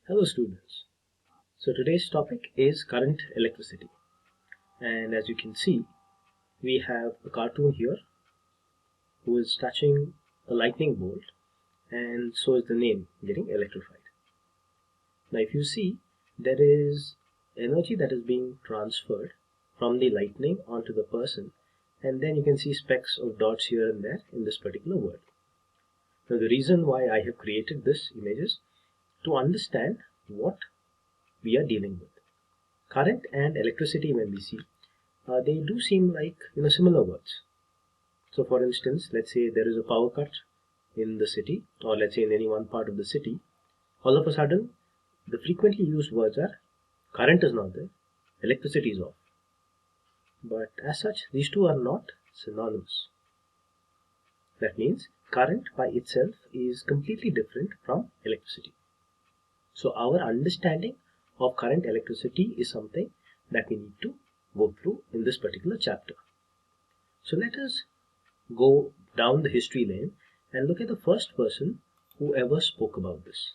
Hello students. So today's topic is current electricity, and as you can see we have a cartoon here who is touching a lightning bolt, and so is the name getting electrified. Now if you see, there is energy that is being transferred from the lightning onto the person, and then you can see specks of dots here and there in this particular word. Now the reason why I have created this image is to understand what we are dealing with. Current and electricity, when we see, they do seem like similar words. So for instance, let's say there is a power cut in the city, or let's say in any one part of the city. All of a sudden the frequently used words are current is not there, electricity is off. But as such, these two are not synonymous. That means current by itself is completely different from electricity. So our understanding of current electricity is something that we need to go through in this particular chapter. So let us go down the history lane and look at the first person who ever spoke about this.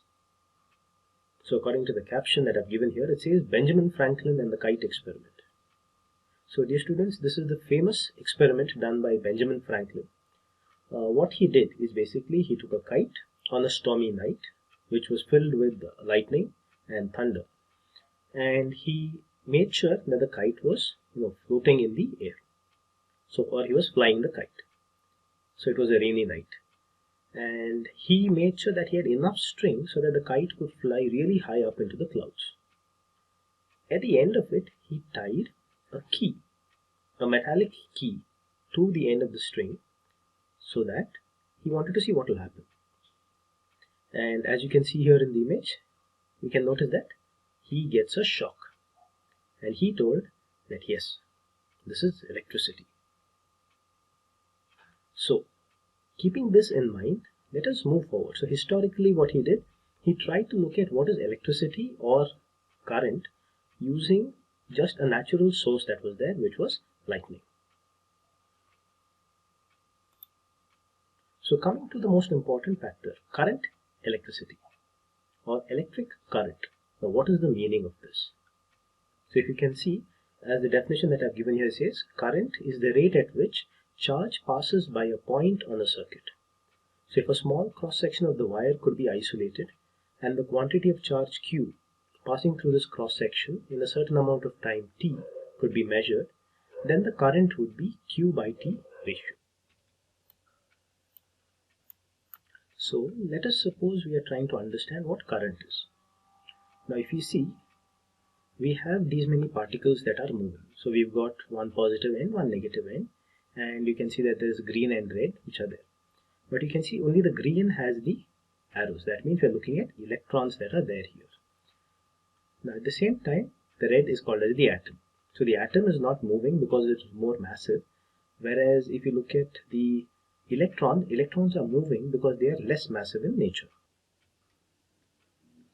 So according to the caption that I've given here, it says Benjamin Franklin and the Kite Experiment. So dear students, this is the famous experiment done by Benjamin Franklin. What he did is basically he took a kite on a stormy night which was filled with lightning and thunder, and he made sure that the kite was floating in the air. So, or he was flying the kite. So it was a rainy night, and he made sure that he had enough string so that the kite could fly really high up into the clouds. At the end of it, he tied a key, a metallic key, to the end of the string so that he wanted to see what will happen. And as you can see here in the image, we can notice that he gets a shock, and he told that yes, this is electricity. So keeping this in mind, let us move forward. So historically what he did, he tried to look at what is electricity or current using just a natural source that was there, which was lightning. So coming to the most important factor, current electricity or electric current. Now what is the meaning of this? So if you can see, as the definition that I've given here says, current is the rate at which charge passes by a point on a circuit. So if a small cross section of the wire could be isolated and the quantity of charge Q passing through this cross section in a certain amount of time t could be measured, then the current would be Q by T ratio. So let us suppose we are trying to understand what current is. Now if you see, we have these many particles that are moving. So we've got one positive end, one negative end, and you can see that there is green and red which are there. But you can see only the green has the arrows. That means we are looking at electrons that are there here. Now at the same time, the red is called as the atom. So the atom is not moving because it is more massive, whereas if you look at the electrons are moving because they are less massive in nature.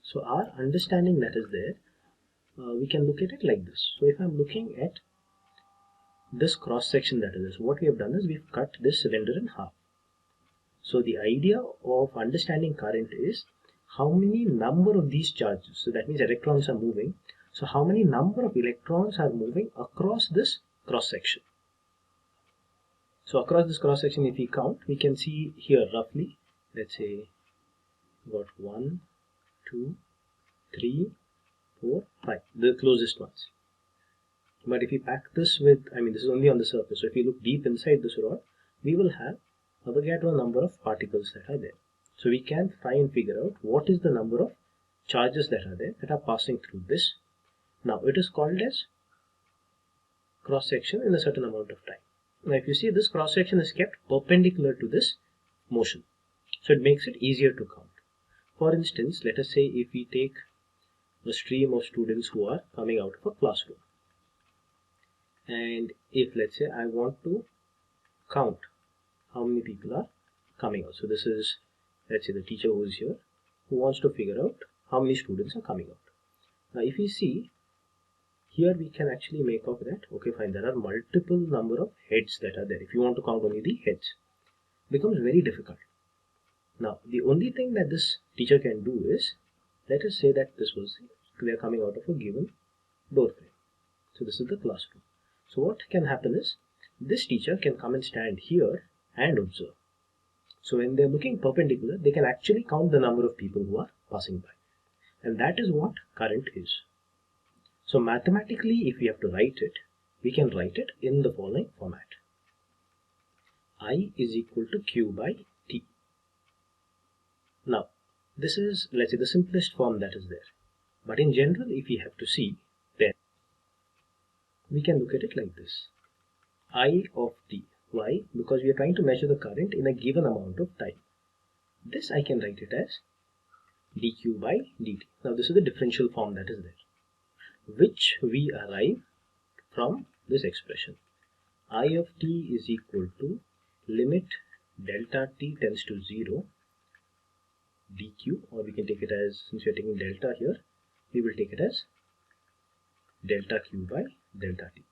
So our understanding that is there, we can look at it like this. So if I'm looking at this cross section that is this, what we have done is we've cut this cylinder in half. So the idea of understanding current is how many number of these charges, so that means electrons are moving, so how many number of electrons are moving across this cross section. So across this cross section, if we count, we can see here roughly, let's say got 1, 2, 3, 4, 5, the closest ones. But if we pack this with, this is only on the surface, so if you look deep inside this rod, we will have Avogadro number of particles that are there. So we can try and figure out what is the number of charges that are there that are passing through this. Now it is called as cross section in a certain amount of time. Now if you see, this cross section is kept perpendicular to this motion, so it makes it easier to count. For instance, let us say if we take a stream of students who are coming out of a classroom, and if let's say I want to count how many people are coming out. So this is, let's say, the teacher who is here who wants to figure out how many students are coming out. Now if you see here, we can actually make out that okay fine, there are multiple number of heads that are there. If you want to count only the heads, it becomes very difficult. Now the only thing that this teacher can do is Let us say that they are coming out of a given door frame. So this is the classroom. So what can happen is, this teacher can come and stand here and observe. So when they are looking perpendicular, they can actually count the number of people who are passing by. And that is what current is. So mathematically, if we have to write it, we can write it in the following format. I is equal to Q by T. Now, this is, let's say, the simplest form that is there. But in general, if we have to see, then we can look at it like this. I of T. Why? Because we are trying to measure the current in a given amount of time. This I can write it as dq by dt. Now this is the differential form that is there, which we arrive from this expression. I of t is equal to limit delta t tends to 0 dq, or we can take it as, since we are taking delta here, we will take it as delta q by delta t.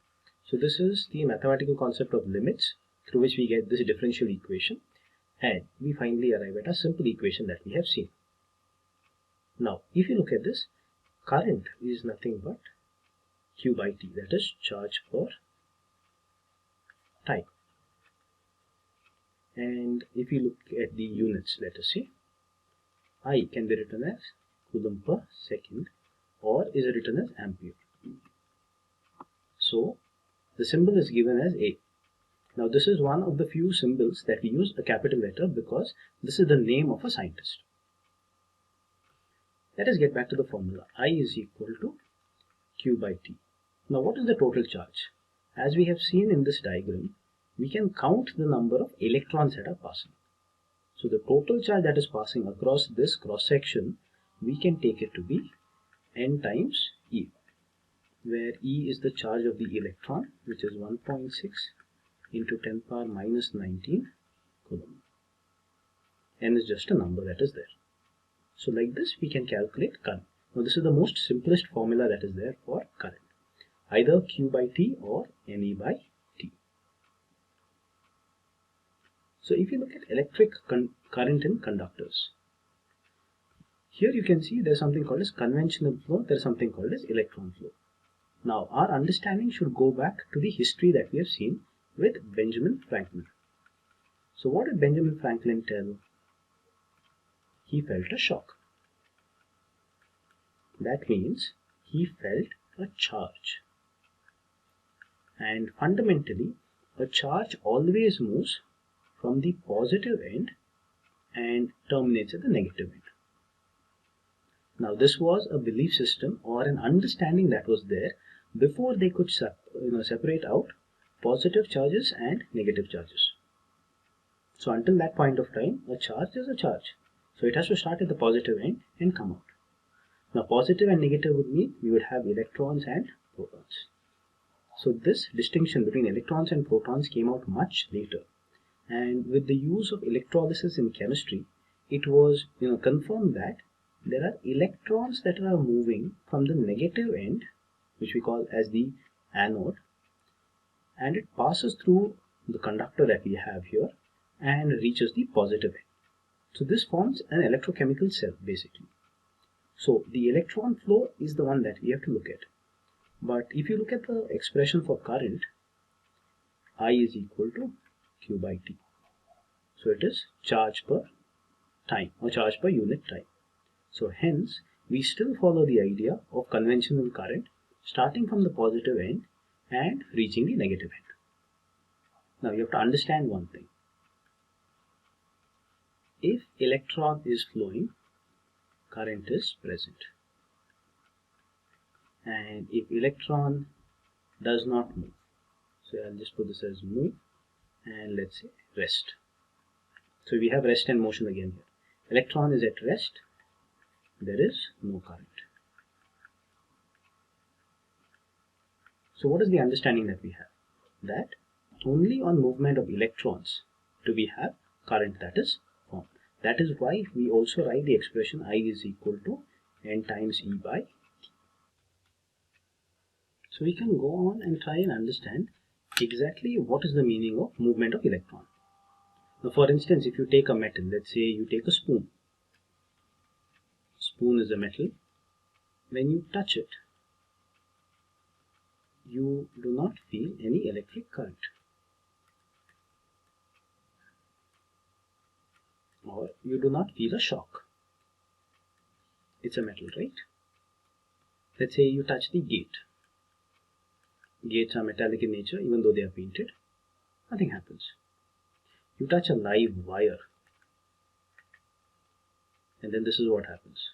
So this is the mathematical concept of limits through which we get this differential equation, and we finally arrive at a simple equation that we have seen. Now if you look at this, current is nothing but q by t, that is charge per time. And if you look at the units, let us see, I can be written as coulomb per second, or is written as ampere. So the symbol is given as A. Now this is one of the few symbols that we use a capital letter because this is the name of a scientist. Let us get back to the formula. I is equal to Q by T. Now what is the total charge? As we have seen in this diagram, we can count the number of electrons that are passing. So the total charge that is passing across this cross section, we can take it to be n times E, where E is the charge of the electron, which is 1.6 into 10 power minus 19 coulomb. N is just a number that is there. So like this we can calculate current. Now this is the most simplest formula that is there for current, either Q by T or NE by T. So if you look at electric current in conductors, here you can see there's something called as conventional flow, there's something called as electron flow. Now our understanding should go back to the history that we have seen with Benjamin Franklin. So what did Benjamin Franklin tell? He felt a shock. That means he felt a charge. And fundamentally, a charge always moves from the positive end and terminates at the negative end. Now this was a belief system or an understanding that was there before they could separate out positive charges and negative charges. So until that point of time, a charge is a charge. So it has to start at the positive end and come out. Now positive and negative would mean we would have electrons and protons. So this distinction between electrons and protons came out much later. And with the use of electrolysis in chemistry, it was confirmed that there are electrons that are moving from the negative end, which we call as the anode, and it passes through the conductor that we have here and reaches the positive end. So this forms an electrochemical cell basically. So the electron flow is the one that we have to look at. But if you look at the expression for current, I is equal to Q by T. So it is charge per time or charge per unit time. So hence we still follow the idea of conventional current starting from the positive end and reaching the negative end. Now you have to understand one thing. If electron is flowing, current is present. And if electron does not move, so I'll just put this as move and let's say rest. So we have rest and motion again here. Electron is at rest, there is no current. So what is the understanding that we have? That only on movement of electrons do we have current that is formed. That is why we also write the expression I is equal to N times E by T. So we can go on and try and understand exactly what is the meaning of movement of electron. Now for instance, if you take a metal, let's say you take a spoon spoon is a metal. When you touch it, you do not feel any electric current, or you do not feel a shock. It's a metal, right? Let's say you touch the gate. Gates are metallic in nature, even though they are painted. Nothing happens. You touch a live wire, and then this is what happens.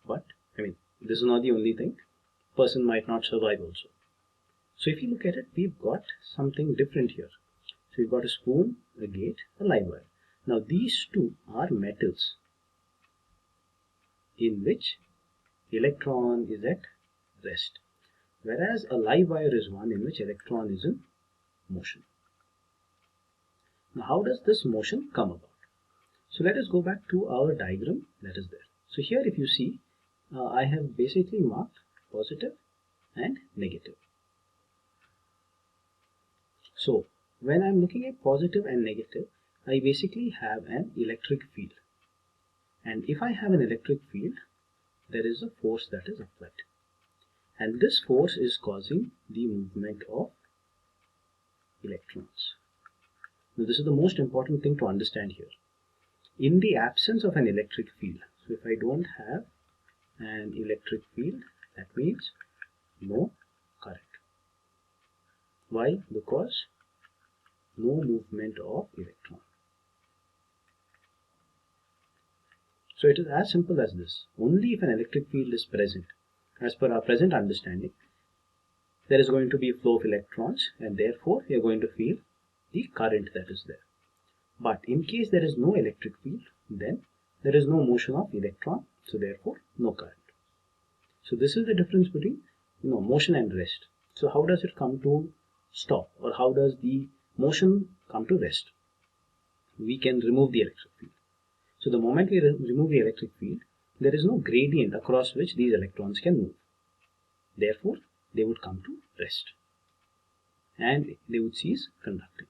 But, this is not the only thing. Person might not survive also. So if you look at it, we've got something different here. So we've got a spoon, a gate, a live wire. Now these two are metals in which electron is at rest, whereas a live wire is one in which electron is in motion. Now how does this motion come about? So let us go back to our diagram that is there. So here if you see, I have basically marked positive and negative. So when I'm looking at positive and negative, I basically have an electric field. And if I have an electric field, there is a force that is applied. And this force is causing the movement of electrons. Now this is the most important thing to understand here. In the absence of an electric field, so if I don't have an electric field, that means no current. Why? Because no movement of electron. So it is as simple as this. Only if an electric field is present, as per our present understanding, there is going to be a flow of electrons, and therefore we are going to feel the current that is there. But in case there is no electric field, then there is no motion of electron, so therefore no current. So this is the difference between motion and rest. So how does it come to stop, or how does the motion come to rest? We can remove the electric field. So the moment we remove the electric field, there is no gradient across which these electrons can move. Therefore, they would come to rest and they would cease conducting.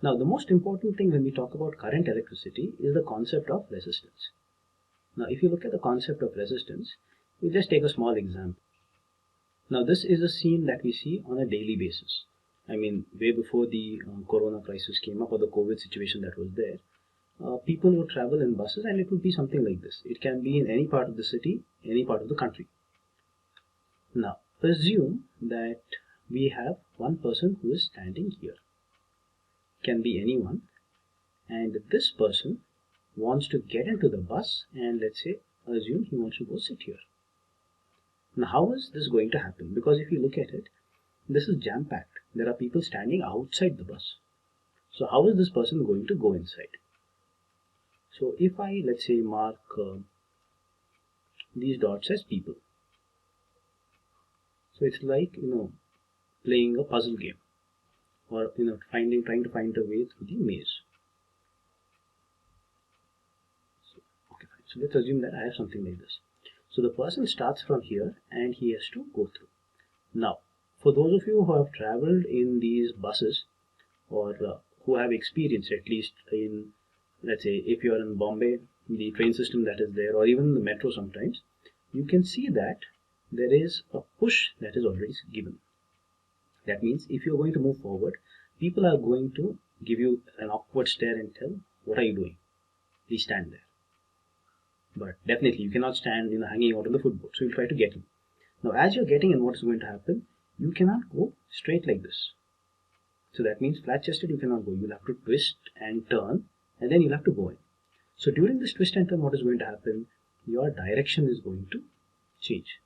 Now, the most important thing when we talk about current electricity is the concept of resistance. Now, if you look at the concept of resistance, we'll just take a small example. Now, this is a scene that we see on a daily basis. Way before the corona crisis came up, or the COVID situation that was there, people would travel in buses, and it would be something like this. It can be in any part of the city, any part of the country. Now, assume that we have one person who is standing here. Can be anyone, and this person wants to get into the bus, and let's say, assume he wants to go sit here. Now, how is this going to happen? Because if you look at it, this is jam-packed. There are people standing outside the bus. So how is this person going to go inside? So if I, let's say, mark these dots as people. So it's like, playing a puzzle game, or, trying to find a way through the maze. So, okay, fine. So let's assume that I have something like this. So the person starts from here and he has to go through. Now, for those of you who have traveled in these buses, or who have experienced, at least in, let's say, if you are in Bombay, the train system that is there, or even the metro sometimes, you can see that there is a push that is always given. That means if you are going to move forward, people are going to give you an awkward stare and tell, what are you doing? Please stand there. But definitely you cannot stand hanging out on the footboard, so you'll try to get in. Now as you're getting in, what is going to happen? You cannot go straight like this. So that means flat-chested you cannot go. You'll have to twist and turn, and then you'll have to go in. So during this twist and turn, what is going to happen? Your direction is going to change.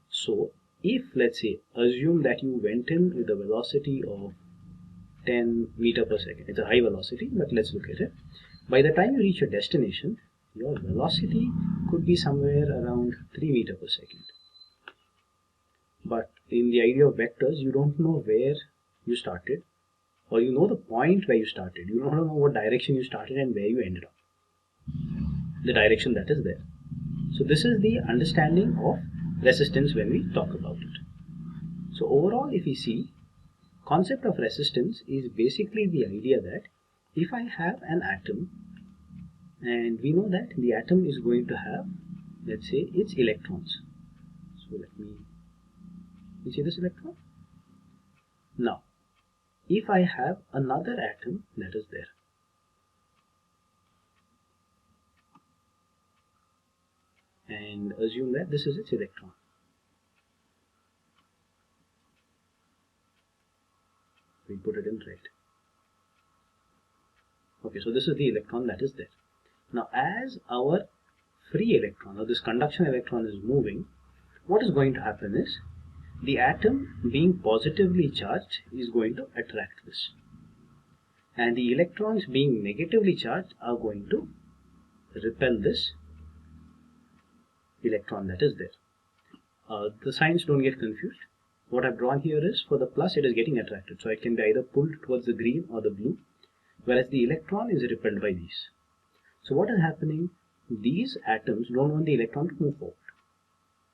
So if, let's say, assume that you went in with a velocity of 10 meters per second. It's a high velocity, but let's look at it. By the time you reach your destination, your velocity could be somewhere around 3 meters per second. But in the idea of vectors, you don't know where you started, or you know the point where you started. You don't know what direction you started and where you ended up. The direction that is there. So this is the understanding of resistance when we talk about it. So overall, if we see, concept of resistance is basically the idea that if I have an atom, and we know that the atom is going to have, let's say, its electrons. So let me see this electron. Now, if I have another atom that is there, and assume that this is its electron. We put it in red. Okay, so this is the electron that is there. Now, as our free electron or this conduction electron is moving, what is going to happen is the atom being positively charged is going to attract this, and the electrons being negatively charged are going to repel this electron that is there. The signs don't get confused. What I've drawn here is for the plus it is getting attracted, so it can be either pulled towards the green or the blue, whereas the electron is repelled by these. So what is happening? These atoms don't want the electron to move forward.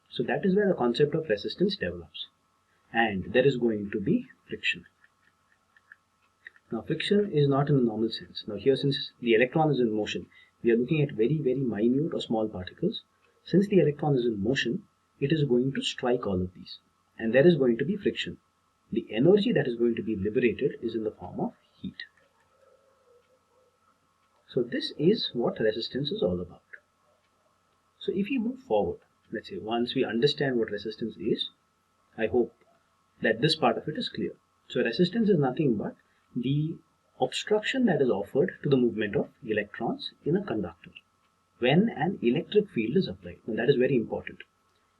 So that is where the concept of resistance develops, and there is going to be friction. Now friction is not in the normal sense. Now here, since the electron is in motion, we are looking at very minute or small particles. Since the electron is in motion, it is going to strike all of these, and there is going to be friction. The energy that is going to be liberated is in the form of heat. So this is what resistance is all about. So if you move forward, let's say once we understand what resistance is, I hope that this part of it is clear. So resistance is nothing but the obstruction that is offered to the movement of electrons in a conductor when an electric field is applied. Now that is very important,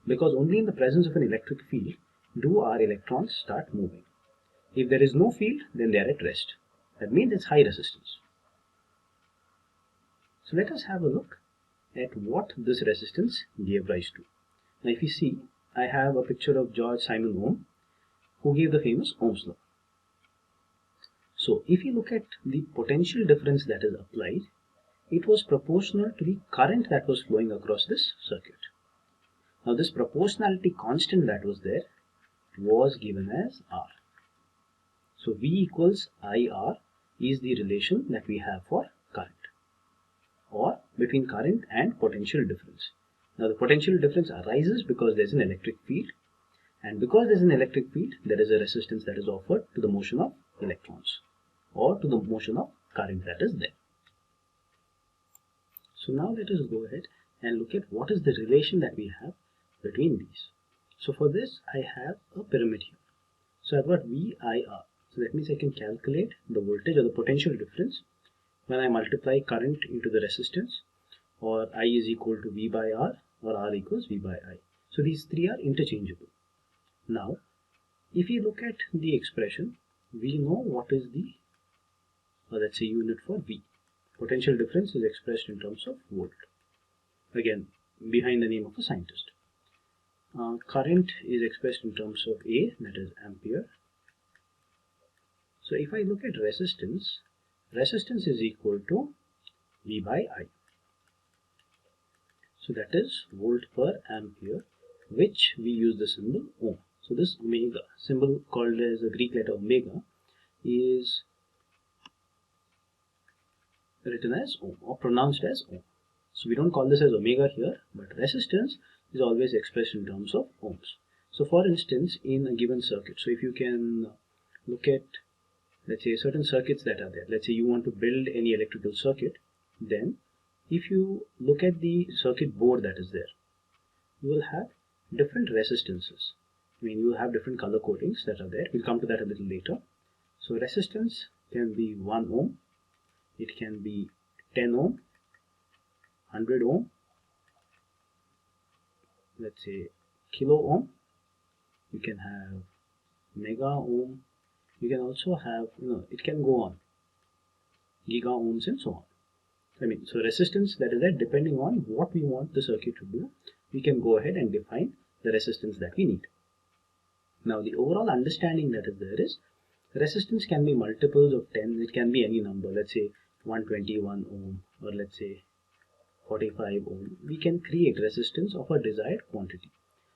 because only in the presence of an electric field do our electrons start moving. If there is no field, then they are at rest. That means it's high resistance. So let us have a look at what this resistance gave rise to. Now if you see, I have a picture of George Simon Ohm, who gave the famous Ohm's law. So if you look at the potential difference that is applied, it was proportional to the current that was flowing across this circuit. Now this proportionality constant that was there was given as R. So V equals IR is the relation that we have for current, or between current and potential difference. Now the potential difference arises because there is an electric field, and because there is an electric field, there is a resistance that is offered to the motion of electrons, or to the motion of current that is there. So now let us go ahead and look at what is the relation that we have between these. So for this I have a pyramid here. So I've got VIR. So that means I can calculate the voltage or the potential difference when I multiply current into the resistance, or I is equal to V by R, or R equals V by I. So these three are interchangeable. Now if you look at the expression, we know what is the, or let's say, unit for V. Potential difference is expressed in terms of volt, again behind the name of a scientist. Current is expressed in terms of A, that is ampere. So if I look at resistance, resistance is equal to V by I. So that is volt per ampere, which we use the symbol ohm. So this omega, symbol called as a Greek letter omega, is written as ohm or pronounced as ohm. So we don't call this as omega here, but resistance is always expressed in terms of ohms. So for instance, in a given circuit, so if you can look at, let's say, certain circuits that are there. Let's say you want to build any electrical circuit, then if you look at the circuit board that is there, you will have different resistances. I mean, you will have different color codings that are there. We'll come to that a little later. So resistance can be 1 ohm, it can be 10 ohm, 100 ohm, let's say kilo ohm, you can have mega ohm, you can also have, it can go on, giga ohms and so on. I mean, so resistance that is there, depending on what we want the circuit to do, we can go ahead and define the resistance that we need. Now the overall understanding that is there is, resistance can be multiples of 10, it can be any number, let's say 121 ohm, or let's say 45 ohm. We can create resistance of a desired quantity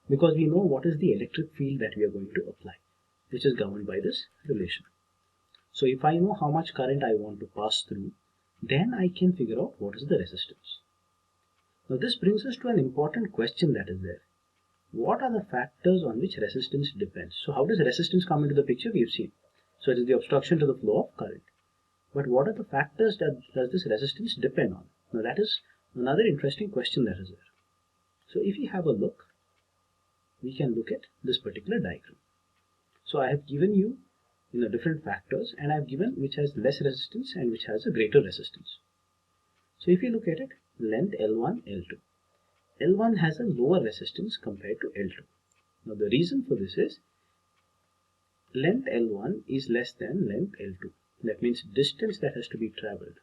because we know what is the electric field that we are going to apply. which is governed by this relation. So if I know how much current I want to pass through, then I can figure out what is the resistance. Now this brings us to an important question that is there. What are the factors on which resistance depends? So how does resistance come into the picture? We've seen. So it is the obstruction to the flow of current. But what are the factors that does this resistance depend on? Now that is another interesting question that is there. So if you have a look, we can look at this particular diagram. So I have given you different factors, and I have given which has less resistance and which has a greater resistance. So if you look at it, length L1, L2. L1 has a lower resistance compared to L2. Now the reason for this is length L1 is less than length L2. That means distance that has to be traveled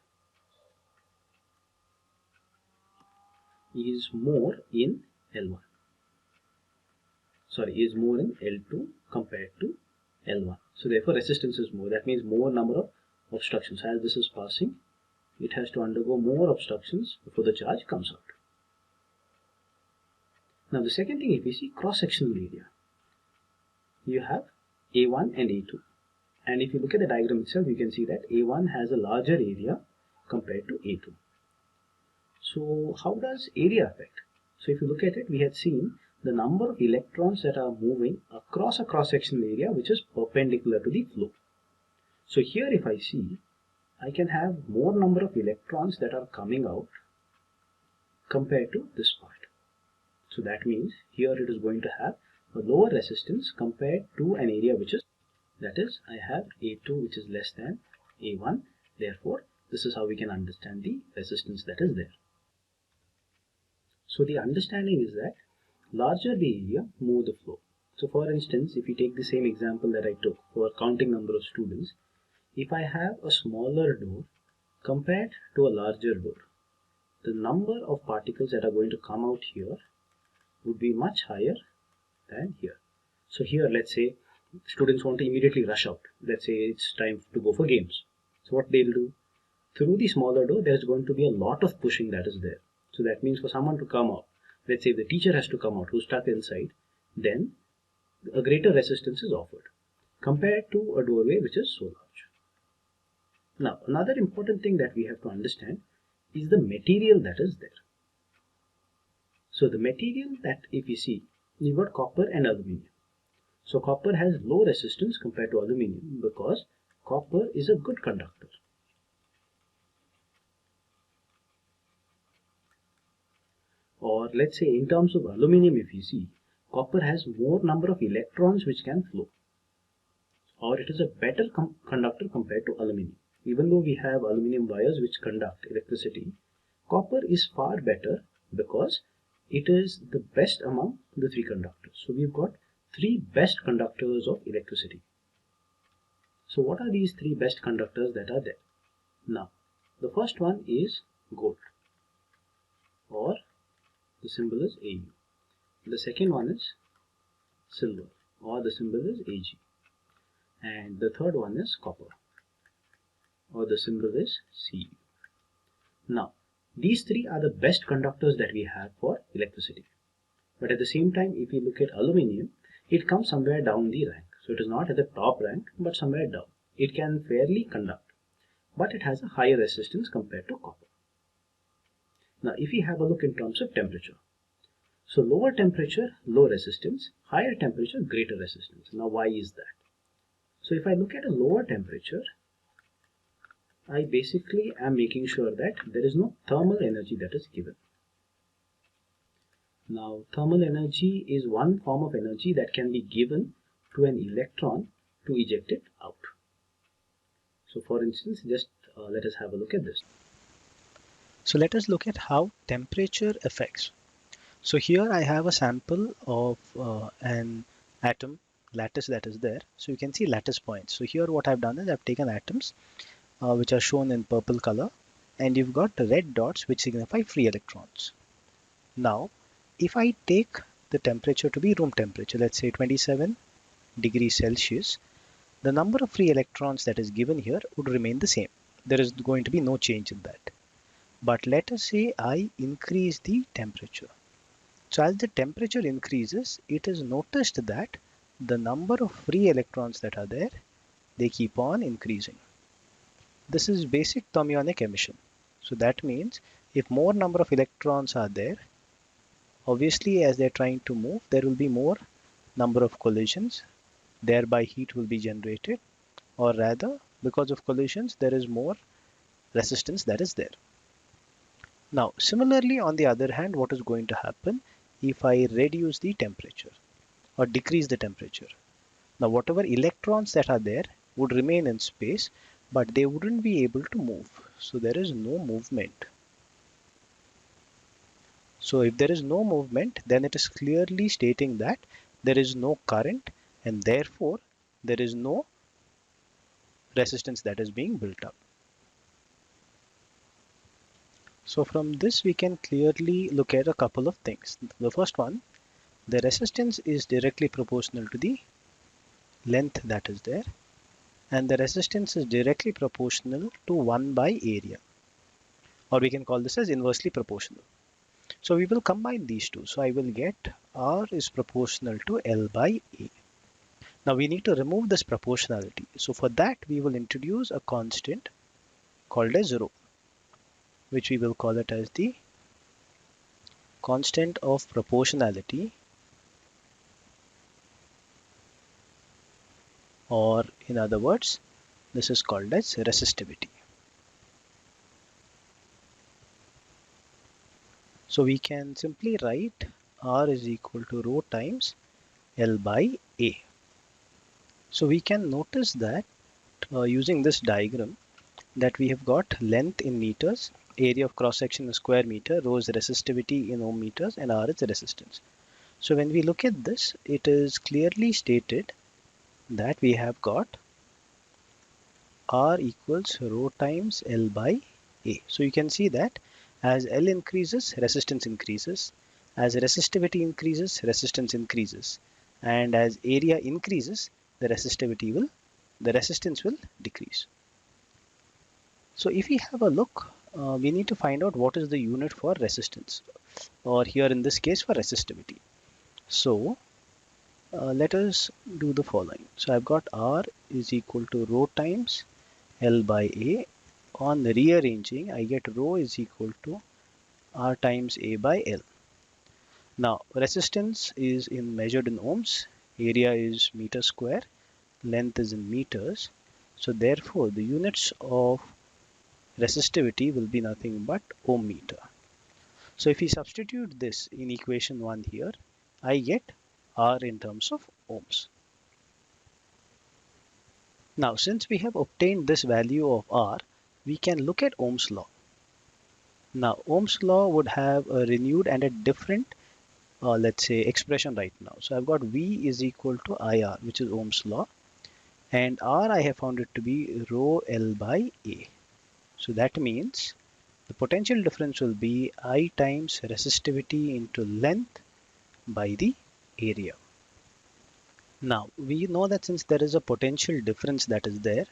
is more in L1. Is more in L2 compared to L1. So therefore resistance is more. That means more number of obstructions. As this is passing, it has to undergo more obstructions before the charge comes out. Now the second thing, if we see cross-sectional area, you have A1 and A2. And if you look at the diagram itself, you can see that A1 has a larger area compared to A2. So how does area affect? So if you look at it, we had seen the number of electrons that are moving across a cross-sectional area which is perpendicular to the flow. So here if I see, I can have more number of electrons that are coming out compared to this part. So that means here it is going to have a lower resistance compared to an area which is, that is, I have A2 which is less than A1. Therefore, this is how we can understand the resistance that is there. So the understanding is that larger the area, more the flow. So for instance, if you take the same example that I took for counting number of students, if I have a smaller door compared to a larger door, the number of particles that are going to come out here would be much higher than here. So here, let's say students want to immediately rush out. Let's say it's time to go for games. So what they'll do, through the smaller door, there's going to be a lot of pushing that is there. So that means for someone to come out, let's say if the teacher has to come out who's stuck inside, then a greater resistance is offered compared to a doorway which is so large. Now, another important thing that we have to understand is the material that is there. So the material that if you see, you've got copper and aluminium. So copper has low resistance compared to aluminium because copper is a good conductor. Or let's say in terms of aluminium, if you see, copper has more number of electrons which can flow. Or it is a better conductor compared to aluminium. Even though we have aluminium wires which conduct electricity, copper is far better because it is the best among the three conductors. So we've got three best conductors of electricity. So what are these three best conductors that are there? Now, the first one is gold, or the symbol is AU. The second one is silver, or the symbol is AG. And the third one is copper, or the symbol is CU. Now, these three are the best conductors that we have for electricity. But at the same time, if you look at aluminium, it comes somewhere down the rank. So it is not at the top rank, but somewhere down. It can fairly conduct, but it has a higher resistance compared to copper. Now, if we have a look in terms of temperature, so lower temperature, low resistance, higher temperature, greater resistance. Now, why is that? So if I look at a lower temperature, I basically am making sure that there is no thermal energy that is given. Now, thermal energy is one form of energy that can be given to an electron to eject it out. So for instance, just let us have a look at this. So let us look at how temperature affects. So here I have a sample of an atom lattice that is there. So you can see lattice points. So here what I've done is I've taken atoms which are shown in purple color, and you've got red dots which signify free electrons. Now, if I take the temperature to be room temperature, let's say 27 degrees Celsius, the number of free electrons that is given here would remain the same. There is going to be no change in that. But let us say I increase the temperature. So as the temperature increases, it is noticed that the number of free electrons that are there, they keep on increasing. This is basic thermionic emission. So that means if more number of electrons are there, obviously as they're trying to move, there will be more number of collisions, thereby heat will be generated, or rather because of collisions there is more resistance that is there. Now similarly, on the other hand, what is going to happen if I reduce the temperature or decrease the temperature? Now whatever electrons that are there would remain in space, but they wouldn't be able to move. So there is no movement. So if there is no movement, then it is clearly stating that there is no current and therefore there is no resistance that is being built up. So from this we can clearly look at a couple of things. The first one, the resistance is directly proportional to the length that is there, and the resistance is directly proportional to 1 by area, or we can call this as inversely proportional. So we will combine these two. So I will get R is proportional to L by A. Now we need to remove this proportionality. So for that we will introduce a constant called as rho, which we will call it as the constant of proportionality, or in other words, this is called as resistivity. So we can simply write R is equal to rho times L by A. So we can notice that using this diagram that we have got length in meters, area of cross section in square meter, rho is resistivity in ohm meters, and R is resistance. So when we look at this, it is clearly stated that we have got R equals rho times L by A. So you can see that as L increases, resistance increases. As resistivity increases, resistance increases. And as area increases, the resistance will decrease. So if we have a look, we need to find out what is the unit for resistance, or here in this case for resistivity. So let us do the following. So I've got R is equal to rho times L by A. On rearranging, I get rho is equal to R times A by L. Now resistance is measured in ohms, area is meter square, length is in meters. So therefore the units of resistivity will be nothing but ohm meter. So if we substitute this in equation 1 here, I get R in terms of ohms. Now since we have obtained this value of R, we can look at Ohm's law. Now Ohm's law would have a renewed and a different let's say expression right now. So I've got V is equal to IR, which is Ohm's law, and R I have found it to be rho L by A. So that means the potential difference will be I times resistivity into length by the area. Now we know that since there is a potential difference that is there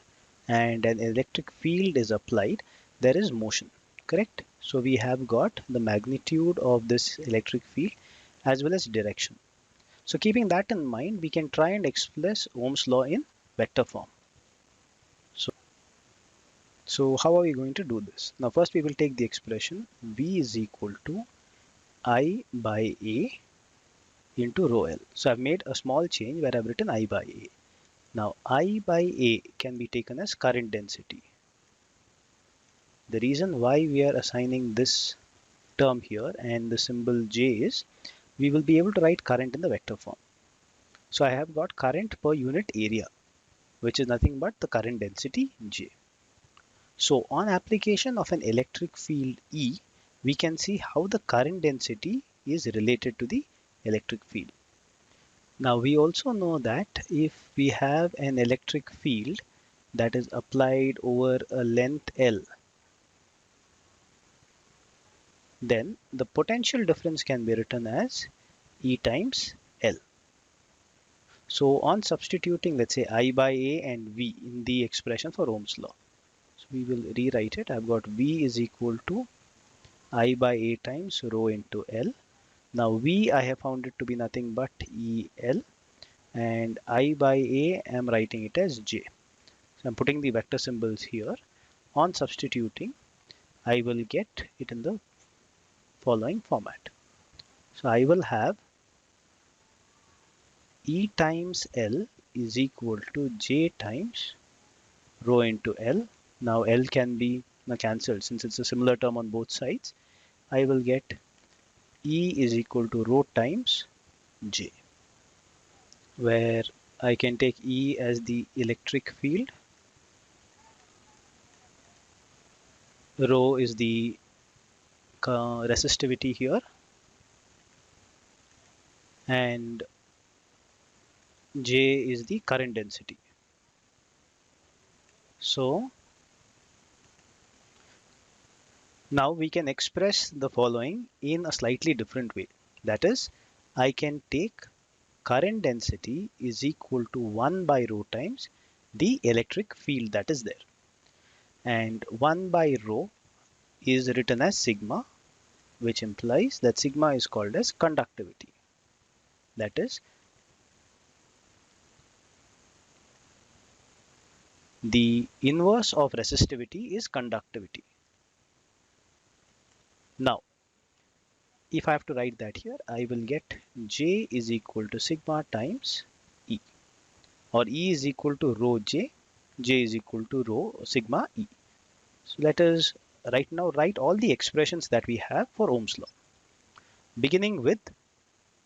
and an electric field is applied, there is motion, correct? So we have got the magnitude of this electric field as well as direction. So keeping that in mind, we can try and express Ohm's law in vector form. So how are we going to do this? Now first we will take the expression V is equal to I by A into rho L. So I've made a small change where I've written I by A. Now I by A can be taken as current density. The reason why we are assigning this term here and the symbol J is we will be able to write current in the vector form. So I have got current per unit area, which is nothing but the current density J. So on application of an electric field E, we can see how the current density is related to the electric field. Now we also know that if we have an electric field that is applied over a length L, then the potential difference can be written as E times L. So on substituting, let's say I by A and V in the expression for Ohm's law, so we will rewrite it. I've got V is equal to I by A times rho into L. Now V I have found it to be nothing but EL, and I by A I'm writing it as J. So I'm putting the vector symbols here. On substituting, I will get it in the following format. So I will have E times L is equal to J times rho into L. Now L can be cancelled since it's a similar term on both sides. I will get E is equal to rho times J, where I can take E as the electric field, rho is the resistivity here, and J is the current density. So now we can express the following in a slightly different way. That is, I can take current density is equal to 1 by rho times the electric field that is there. And 1 by rho is written as sigma, which implies that sigma is called as conductivity. That is, the inverse of resistivity is conductivity. Now, if I have to write that here, I will get J is equal to sigma times E, or E is equal to rho J, J is equal to rho sigma E. So let us right now write all the expressions that we have for Ohm's law. Beginning with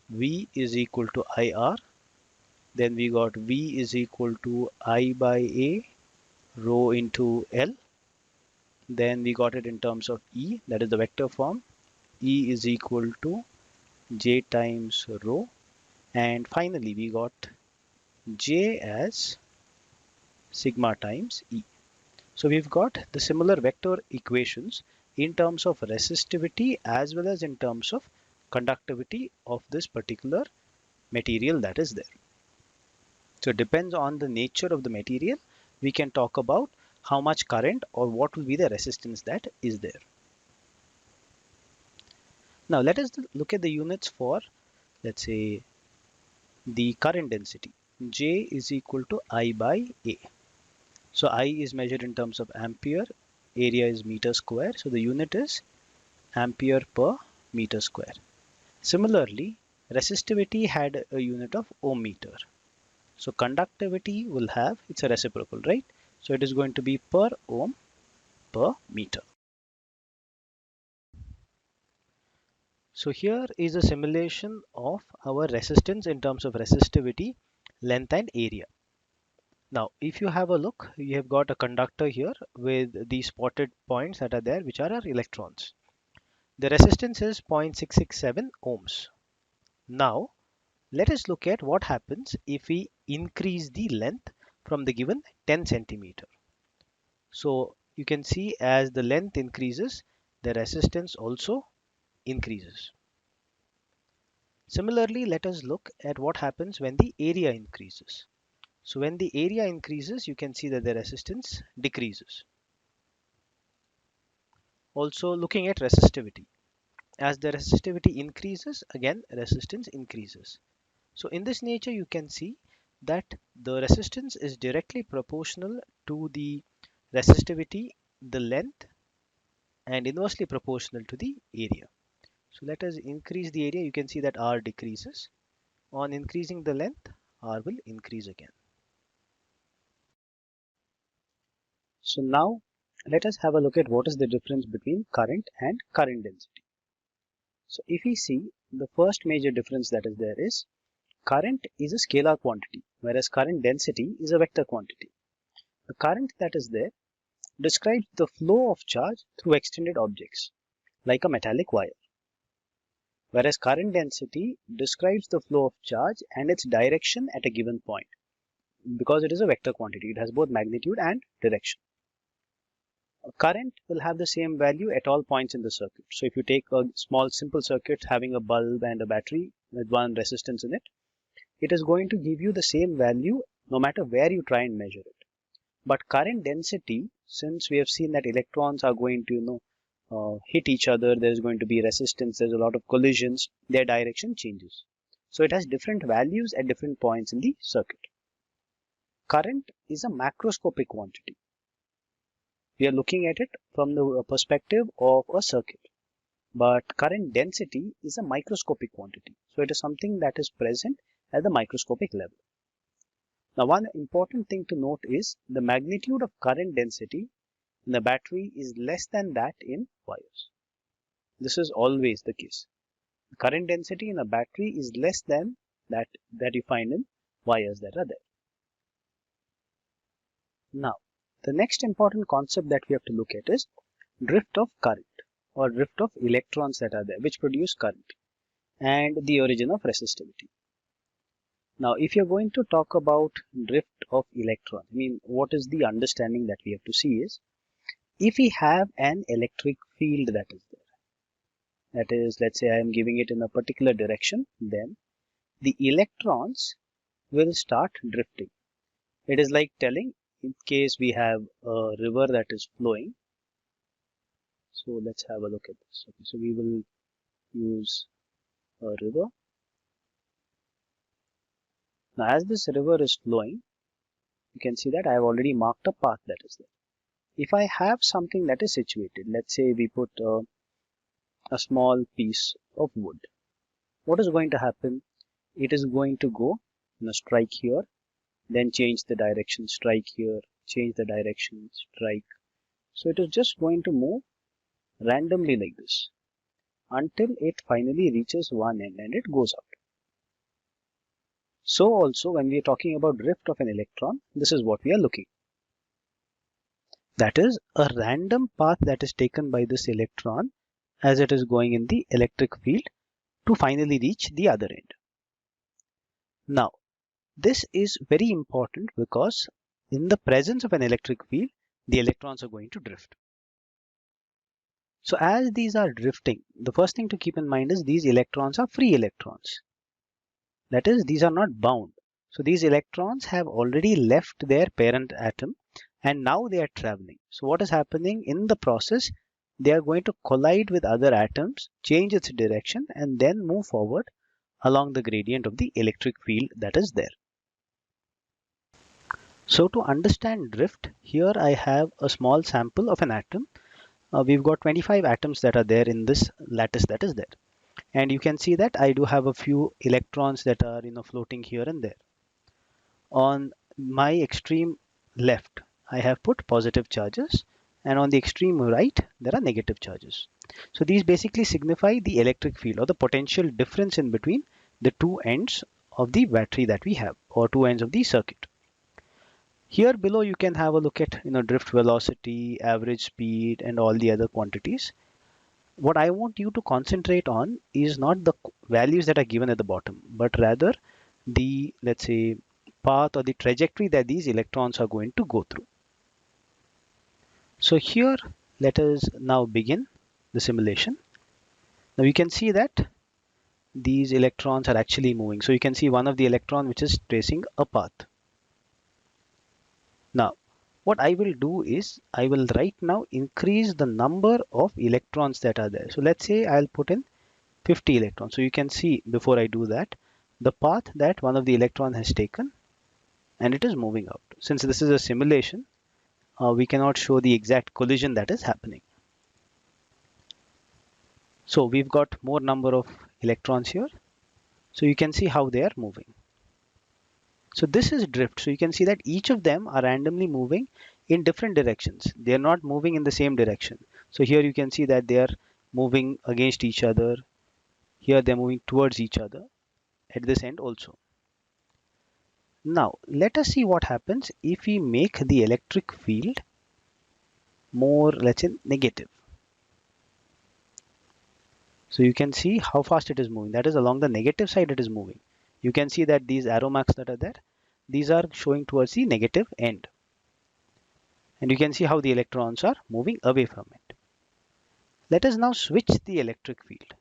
V is equal to IR, then we got V is equal to I by A rho into L, then we got it in terms of E, that is the vector form, E is equal to J times rho, and finally we got J as sigma times E. So we've got the similar vector equations in terms of resistivity as well as in terms of conductivity of this particular material that is there. So it depends on the nature of the material. We can talk about how much current or what will be the resistance that is there. Now let us look at the units for, let's say, the current density. J is equal to I by A. So I is measured in terms of ampere, area is meter square, so the unit is ampere per meter square. Similarly, resistivity had a unit of ohm meter. So conductivity will have, it's a reciprocal, right? So it is going to be per ohm per meter. So here is a simulation of our resistance in terms of resistivity, length and area. Now, if you have a look, you have got a conductor here with the spotted points that are there, which are our electrons. The resistance is 0.667 ohms. Now, let us look at what happens if we increase the length from the given 10 centimeter. So you can see as the length increases, the resistance also increases. Similarly, let us look at what happens when the area increases. So when the area increases, you can see that the resistance decreases. Also looking at resistivity. As the resistivity increases, again resistance increases. So in this nature, you can see that the resistance is directly proportional to the resistivity, the length, and inversely proportional to the area. So let us increase the area. You can see that R decreases. On increasing the length, R will increase again. So now let us have a look at what is the difference between current and current density. So if we see, the first major difference that is there is current is a scalar quantity, whereas current density is a vector quantity. The current that is there describes the flow of charge through extended objects, like a metallic wire. Whereas current density describes the flow of charge and its direction at a given point. Because it is a vector quantity, it has both magnitude and direction. A current will have the same value at all points in the circuit. So if you take a small simple circuit having a bulb and a battery with one resistance in it, it is going to give you the same value no matter where you try and measure it. But current density, since we have seen that electrons are going to hit each other, there's going to be resistance, there's a lot of collisions, their direction changes. So it has different values at different points in the circuit. Current is a macroscopic quantity. We are looking at it from the perspective of a circuit. But current density is a microscopic quantity. So it is something that is present at the microscopic level. Now, one important thing to note is the magnitude of current density in the battery is less than that in wires. This is always the case. The current density in a battery is less than that you find in wires that are there. Now, the next important concept that we have to look at is drift of current or drift of electrons that are there which produce current and the origin of resistivity. Now, if you're going to talk about drift of electrons, what is the understanding that we have to see is, if we have an electric field that is there, that is, let's say I am giving it in a particular direction, then the electrons will start drifting. It is like telling, in case we have a river that is flowing. So let's have a look at this. Okay, so we will use a river. Now, as this river is flowing, you can see that I have already marked a path that is there. If I have something that is situated, let's say we put a small piece of wood, what is going to happen? It is going to go, strike here, then change the direction, strike here, change the direction, strike. So it is just going to move randomly like this until it finally reaches one end and it goes out. So also when we are talking about drift of an electron, this is what we are looking. That is a random path that is taken by this electron as it is going in the electric field to finally reach the other end. Now, this is very important because in the presence of an electric field, the electrons are going to drift. So as these are drifting, the first thing to keep in mind is these electrons are free electrons. That is, these are not bound. So these electrons have already left their parent atom and now they are traveling. So what is happening in the process? They are going to collide with other atoms, change its direction, and then move forward along the gradient of the electric field that is there. So to understand drift, here I have a small sample of an atom. We've got 25 atoms that are there in this lattice that is there. And you can see that I do have a few electrons that are floating here and there. On my extreme left, I have put positive charges, and on the extreme right, there are negative charges. So these basically signify the electric field or the potential difference in between the two ends of the battery that we have, or two ends of the circuit. Here below you can have a look at drift velocity, average speed, and all the other quantities. What I want you to concentrate on is not the values that are given at the bottom, but rather the, let's say, path or the trajectory that these electrons are going to go through. So here, let us now begin the simulation. Now you can see that these electrons are actually moving. So you can see one of the electron which is tracing a path. Now, what I will do is I will right now increase the number of electrons that are there. So let's say I'll put in 50 electrons. So you can see before I do that, the path that one of the electron has taken, and it is moving out. Since this is a simulation, we cannot show the exact collision that is happening. So we've got more number of electrons here. So you can see how they are moving. So this is drift. So you can see that each of them are randomly moving in different directions. They are not moving in the same direction. So here you can see that they are moving against each other. Here they're moving towards each other at this end also. Now let us see what happens if we make the electric field more, let's say, negative. So you can see how fast it is moving. That is along the negative side it is moving. You can see that these arrow marks that are there, these are showing towards the negative end. And you can see how the electrons are moving away from it. Let us now switch the electric field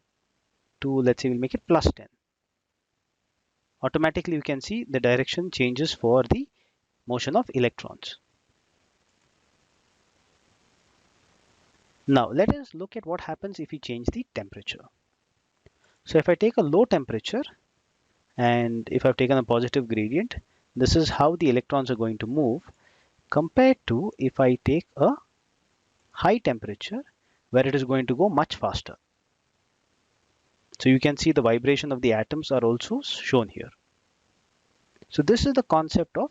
to, let's say, we'll make it plus 10. Automatically you can see the direction changes for the motion of electrons. Now let us look at what happens if we change the temperature. So if I take a low temperature, and if I've taken a positive gradient, this is how the electrons are going to move, compared to if I take a high temperature where it is going to go much faster. So you can see the vibration of the atoms are also shown here. So this is the concept of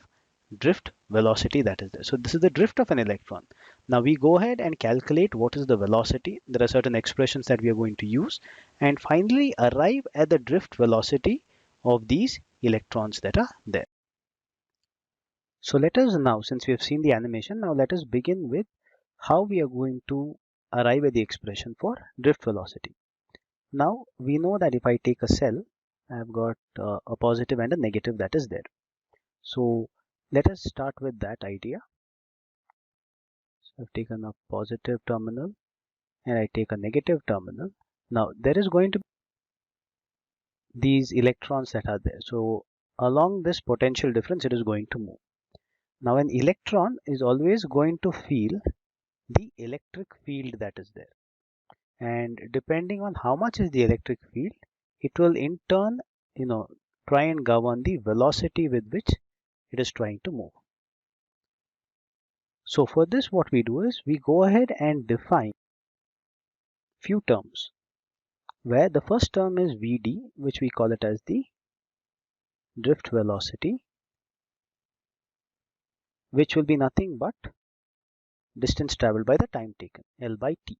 drift velocity that is there. So this is the drift of an electron. Now we go ahead and calculate what is the velocity. There are certain expressions that we are going to use, and finally arrive at the drift velocity of these electrons that are there. So let us now, since we have seen the animation, now let us begin with how we are going to arrive at the expression for drift velocity. Now we know that if I take a cell, I've got a positive and a negative that is there. So let us start with that idea. So I've taken a positive terminal and I take a negative terminal. Now there is going to be these electrons that are there. So along this potential difference, it is going to move. Now an electron is always going to feel the electric field that is there. And depending on how much is the electric field, it will in turn, try and govern the velocity with which it is trying to move. So for this, what we do is we go ahead and define few terms, where the first term is Vd, which we call it as the drift velocity, which will be nothing but distance traveled by the time taken, L by T.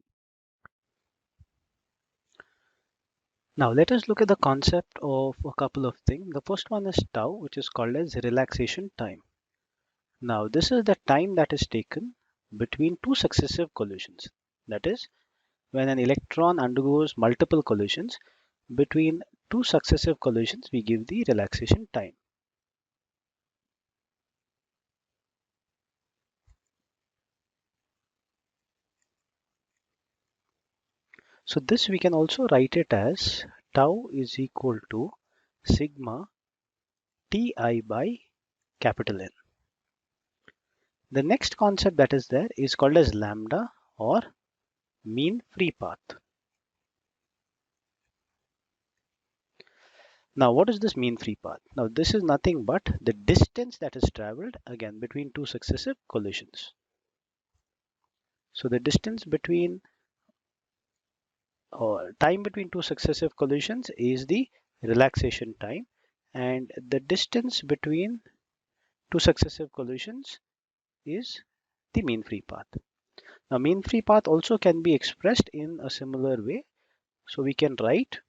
Now let us look at the concept of a couple of things. The first one is tau, which is called as relaxation time. Now this is the time that is taken between two successive collisions. That is, when an electron undergoes multiple collisions, between two successive collisions we give the relaxation time. So this we can also write it as tau is equal to sigma Ti by capital N. The next concept that is there is called as lambda, or mean free path. Now what is this mean free path? Now this is nothing but the distance that is traveled again between two successive collisions. So the distance between or time between two successive collisions is the relaxation time, and the distance between two successive collisions is the mean free path. Now mean free path also can be expressed in a similar way. So we can write,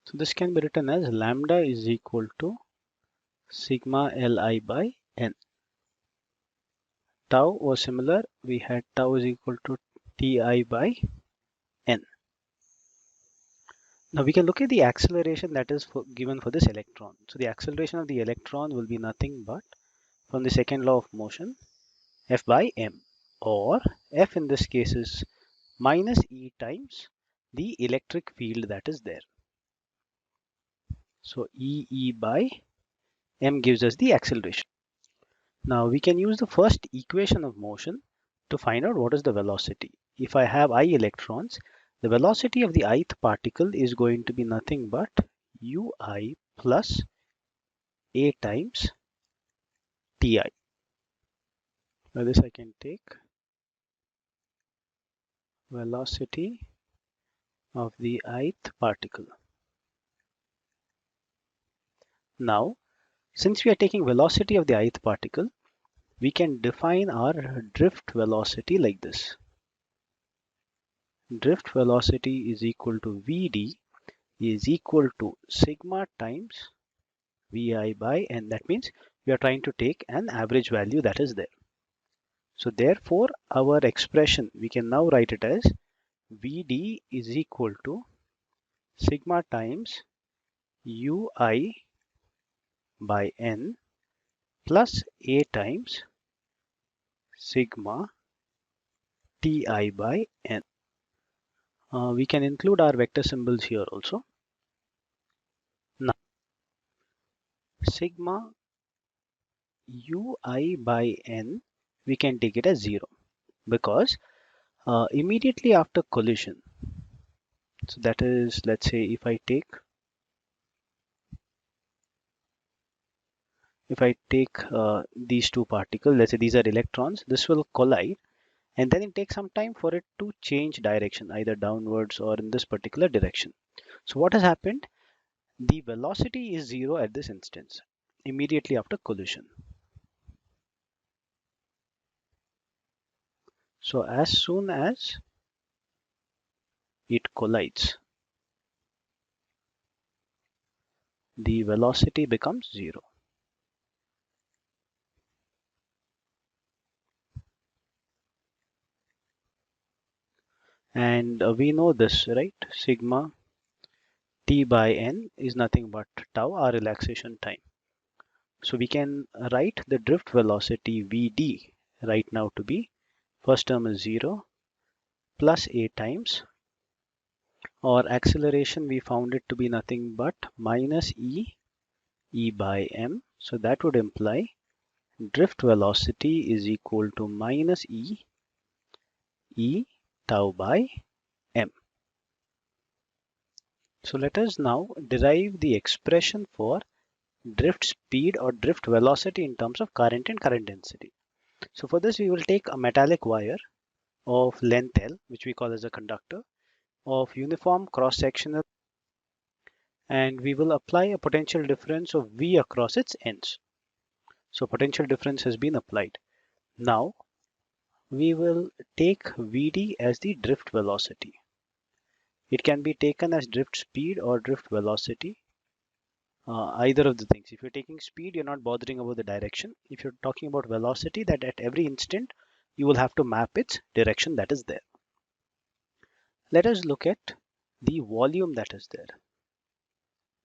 so this can be written as lambda is equal to sigma Li by N. Tau was similar, we had tau is equal to Ti by N. Now we can look at the acceleration that is given for this electron. So the acceleration of the electron will be nothing but from the second law of motion, F by m, or F in this case is minus E times the electric field that is there. So E by m gives us the acceleration. Now we can use the first equation of motion to find out what is the velocity. If I have I electrons, the velocity of the ith particle is going to be nothing but ui plus a times Ti. Now this I can take velocity of the ith particle. Now, since we are taking velocity of the ith particle, we can define our drift velocity like this. Drift velocity is equal to Vd is equal to sigma times Vi by N. That means we are trying to take an average value that is there. So therefore, our expression, we can now write it as Vd is equal to sigma times Ui by N plus A times sigma Ti by N. We can include our vector symbols here also. Now, sigma Ui by N, we can take it as 0 because immediately after collision, So that is, let's say if I take these two particles, let's say these are electrons, this will collide, and then it takes some time for it to change direction, either downwards or in this particular direction. So what has happened? The velocity is zero at this instance, immediately after collision. So as soon as it collides, the velocity becomes zero. And we know this, right? Sigma t by n is nothing but tau, our relaxation time. So we can write the drift velocity Vd right now to be, first term is 0 plus a times, or acceleration we found it to be nothing but minus e by m. So that would imply drift velocity is equal to minus e tau by m. So let us now derive the expression for drift speed or drift velocity in terms of current and current density. So for this we will take a metallic wire of length L, which we call as a conductor, of uniform cross-sectional, and we will apply a potential difference of V across its ends. So potential difference has been applied. Now we will take Vd as the drift velocity. It can be taken as drift speed or drift velocity, either of the things. If you're taking speed, you're not bothering about the direction. If you're talking about velocity, that at every instant you will have to map its direction that is there. Let us look at the volume that is there.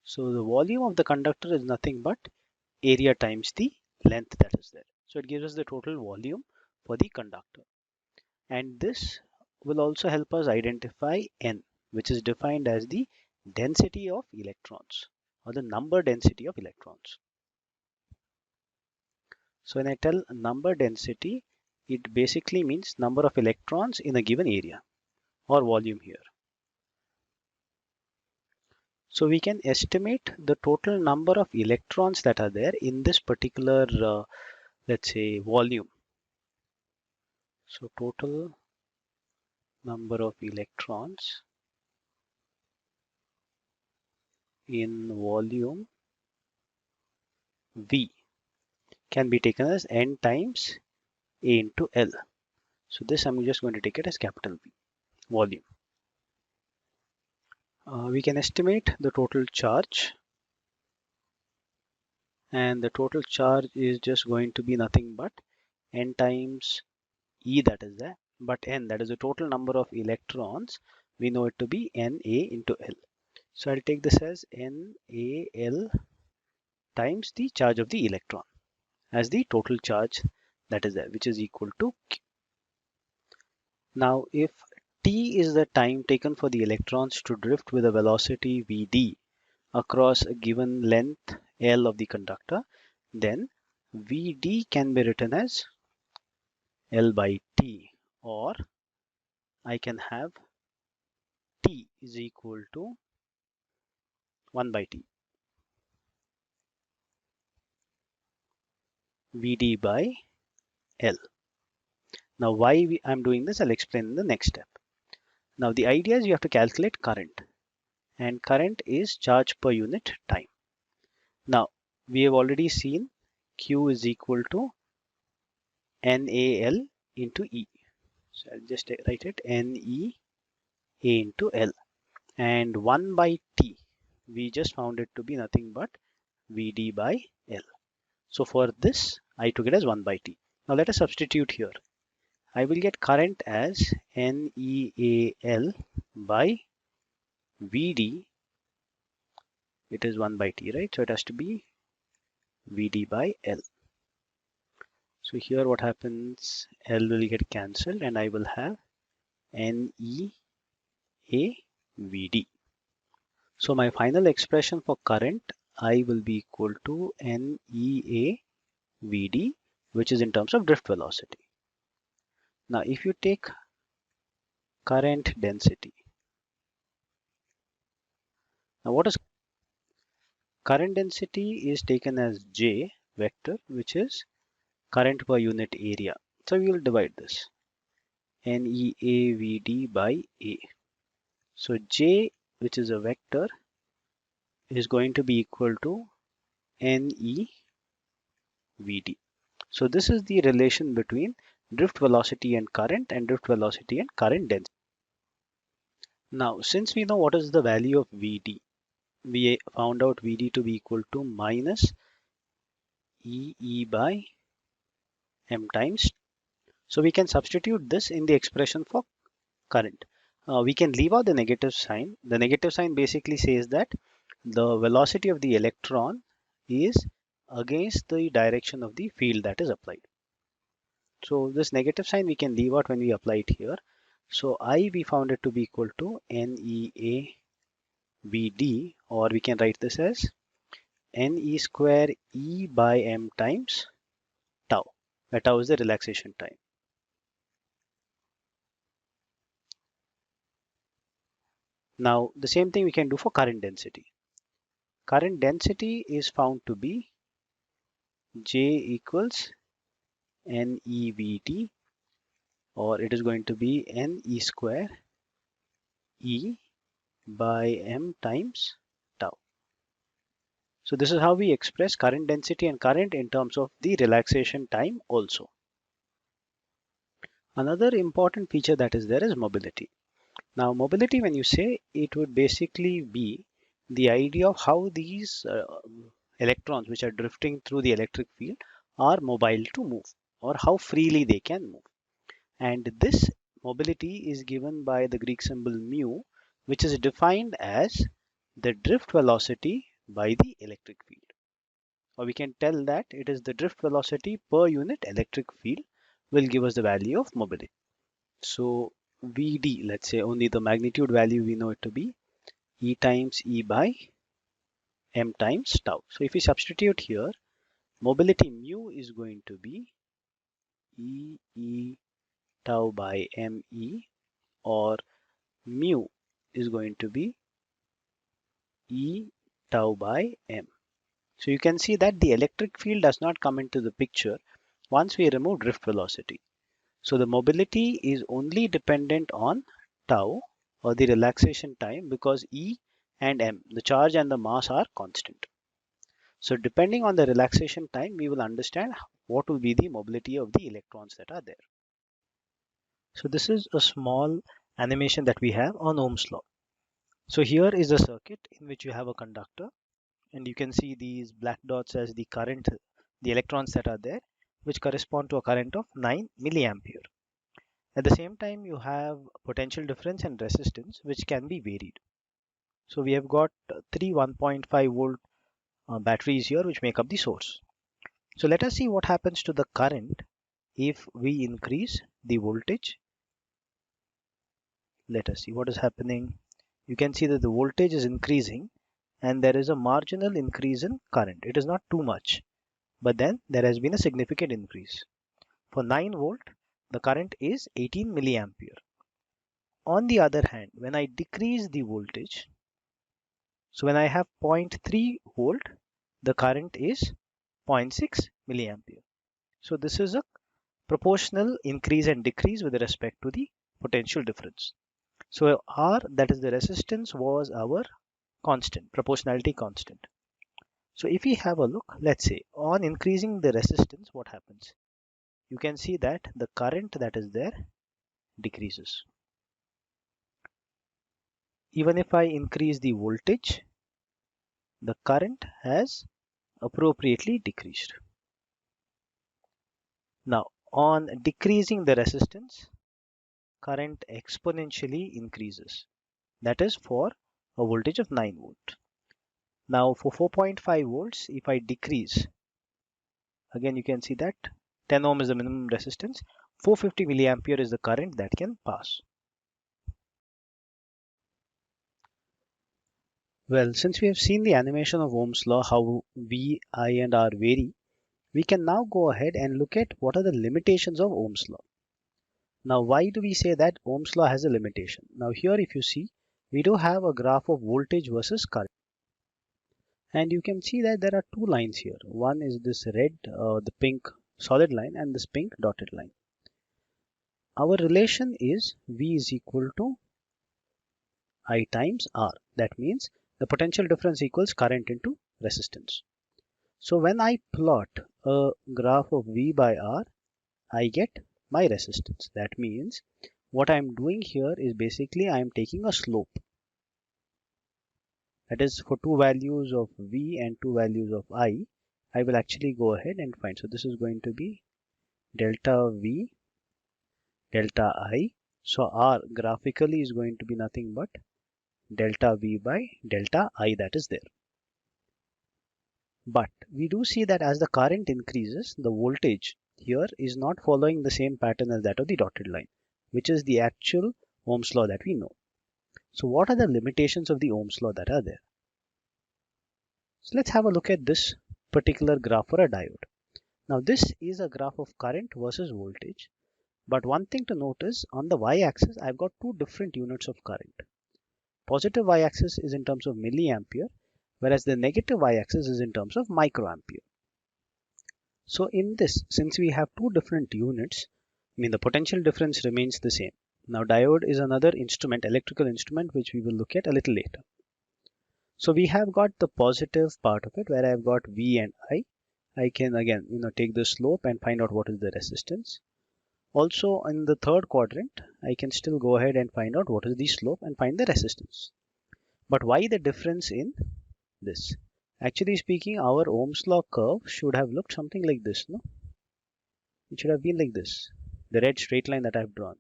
So the volume of the conductor is nothing but area times the length that is there. So it gives us the total volume for the conductor. And this will also help us identify N, which is defined as the density of electrons or the number density of electrons. So when I tell number density, it basically means number of electrons in a given area or volume here. So we can estimate the total number of electrons that are there in this particular, let's say, volume. So total number of electrons in volume V can be taken as N times A into L. So this I'm just going to take it as capital V, volume. We can estimate the total charge, and the total charge is just going to be nothing but N times E, that is there, but N, that is the total number of electrons, we know it to be Na into L. So I'll take this as NaL times the charge of the electron as the total charge that is there, which is equal to Q. Now if T is the time taken for the electrons to drift with a velocity Vd across a given length L of the conductor, then Vd can be written as L by T, or I can have T is equal to 1 by T, Vd by L. Now why I'm doing this, I'll explain in the next step. Now the idea is you have to calculate current, and current is charge per unit time. Now we have already seen Q is equal to NaL into E. So I'll just write it NE A into L, and 1 by T we just found it to be nothing but Vd by L. So for this I took it as 1 by T. Now let us substitute here. I will get current as NeAL by Vd. It is 1 by T, right? So it has to be Vd by L. So here what happens, L will get cancelled and I will have NeA Vd. So my final expression for current, I will be equal to NeA Vd, which is in terms of drift velocity. Now if you take current density, Now what is current density is taken as J vector, which is current per unit area. So we will divide this NEAVD by A. So J, which is a vector, is going to be equal to NEVD. So this is the relation between drift velocity and drift velocity and current density. Now, since we know what is the value of Vd, we found out Vd to be equal to minus EE by M times. So we can substitute this in the expression for current. We can leave out the negative sign. The negative sign basically says that the velocity of the electron is against the direction of the field that is applied. So this negative sign we can leave out when we apply it here. So I, we found it to be equal to NEAVD, or we can write this as NE square E by M times tau, where tau is the relaxation time. Now the same thing we can do for current density. Current density is found to be J equals NEVD, or it is going to be NE square E by M times tau. So this is how we express current density and current in terms of the relaxation time also. Another important feature that is there is mobility. Now mobility, when you say, it would basically be the idea of how these electrons which are drifting through the electric field are mobile to move, or how freely they can move. And this mobility is given by the Greek symbol mu, which is defined as the drift velocity by the electric field. Or we can tell that it is the drift velocity per unit electric field will give us the value of mobility. So Vd, let's say only the magnitude value we know it to be E times E by M times tau. So if we substitute here, mobility mu is going to be E tau by Me, or mu is going to be E tau by M. So you can see that the electric field does not come into the picture once we remove drift velocity. So the mobility is only dependent on tau, or the relaxation time, because E and M, the charge and the mass, are constant. So depending on the relaxation time, we will understand what will be the mobility of the electrons that are there. So this is a small animation that we have on Ohm's law. So here is a circuit in which you have a conductor, and you can see these black dots as the current, the electrons that are there, which correspond to a current of 9 milliampere. At the same time, you have potential difference and resistance, which can be varied. So we have got three 1.5 volt batteries here, which make up the source. So let us see what happens to the current if we increase the voltage. Let us see what is happening. You can see that the voltage is increasing and there is a marginal increase in current. It is not too much, but then there has been a significant increase. For 9 volt, the current is 18 milliampere. On the other hand, when I decrease the voltage, so when I have 0.3 volt, the current is 0.6 milliampere. So this is a proportional increase and decrease with respect to the potential difference. So R, that is the resistance, was our constant, proportionality constant. So if we have a look, let's say on increasing the resistance, what happens? You can see that the current that is there decreases. Even if I increase the voltage, the current has appropriately decreased. Now on decreasing the resistance, current exponentially increases. That is for a voltage of 9 volt. Now for 4.5 volts, if I decrease, again you can see that 10 ohm is the minimum resistance, 450 milliampere is the current that can pass. Well, since we have seen the animation of Ohm's law, how V, I and R vary, we can now go ahead and look at what are the limitations of Ohm's law. Now why do we say that Ohm's law has a limitation? Now here if you see, we do have a graph of voltage versus current. And you can see that there are two lines here. One is this red, the pink solid line, and this pink dotted line. Our relation is V is equal to I times R. That means the potential difference equals current into resistance. So when I plot a graph of V by R, I get my resistance. That means what I am doing here is basically I am taking a slope. That is, for two values of V and two values of I will actually go ahead and find. So this is going to be delta V, delta I. So R graphically is going to be nothing but delta V by delta I that is there. But we do see that as the current increases, the voltage here is not following the same pattern as that of the dotted line, which is the actual Ohm's law that we know. So what are the limitations of the Ohm's law that are there? So let's have a look at this particular graph for a diode. Now this is a graph of current versus voltage. But one thing to note is on the y-axis, I've got two different units of current. Positive y-axis is in terms of milliampere, whereas the negative y-axis is in terms of microampere. So in this, since we have two different units, the potential difference remains the same. Now diode is another instrument, electrical instrument, which we will look at a little later. So we have got the positive part of it where I've got V and I. I can again, take the slope and find out what is the resistance. Also in the third quadrant, I can still go ahead and find out what is the slope and find the resistance. But why the difference in this? Actually speaking, our Ohm's law curve should have looked something like this, no? It should have been like this, the red straight line that I've drawn.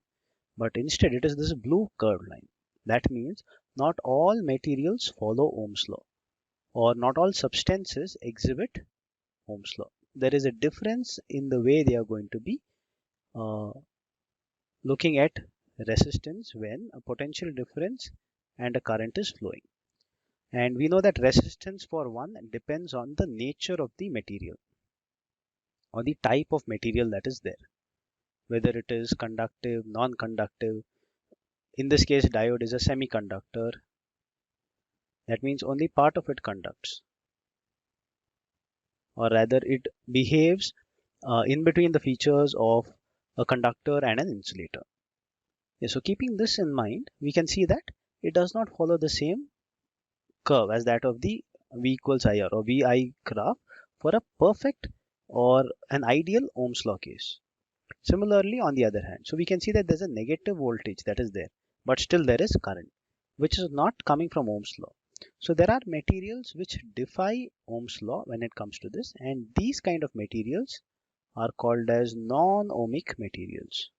But instead it is this blue curved line. That means not all materials follow Ohm's law, or not all substances exhibit Ohm's law. There is a difference in the way they are going to be looking at resistance when a potential difference and a current is flowing. And we know that resistance for one depends on the nature of the material or the type of material that is there, whether it is conductive, non-conductive. In this case, diode is a semiconductor. That means only part of it conducts, or rather it behaves in between the features of a conductor and an insulator. So keeping this in mind, we can see that it does not follow the same curve as that of the V equals IR or VI graph for a perfect or an ideal Ohm's law case. Similarly, on the other hand, so we can see that there's a negative voltage that is there, but still there is current, which is not coming from Ohm's law. So there are materials which defy Ohm's law when it comes to this, and these kind of materials are called as non-ohmic materials.